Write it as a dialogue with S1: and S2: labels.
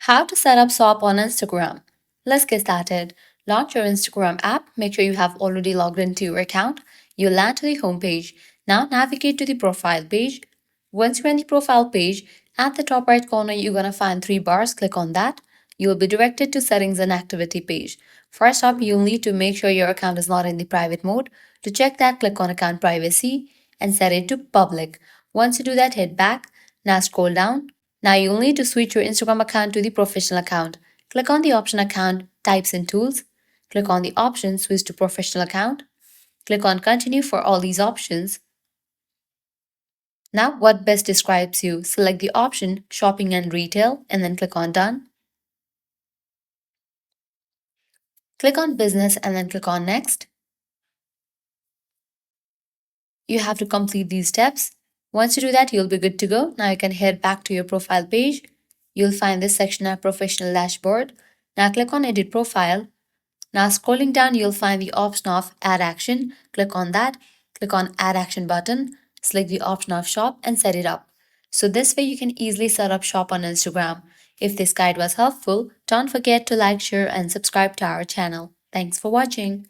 S1: How to set up shop on Instagram. Let's get started. Launch your Instagram app. Make sure you have already logged into your account. You'll land to the home page. Now navigate to the profile page. Once you're in the profile page, at the top right corner, you're going to find three bars. Click on that. You'll be directed to settings and activity page. First up, you'll need to make sure your account is not in the private mode. To check that, click on account privacy and set it to public. Once you do that, hit back. Now scroll down. Now you'll need to switch your Instagram account to the professional account. Click on the option account, types and tools. Click on the option switch to professional account. Click on continue for all these options. Now what best describes you? Select the option shopping and retail and then click on done. Click on business and then click on next. You have to complete these steps. Once you do that, you'll be good to go. Now you can head back to your profile page. You'll find this section at professional dashboard. Now click on edit profile. Now scrolling down, you'll find the option of add action. Click on that. Click on add action button. Select the option of shop and set it up. So this way you can easily set up shop on Instagram. If this guide was helpful, don't forget to like, share and subscribe to our channel. Thanks for watching.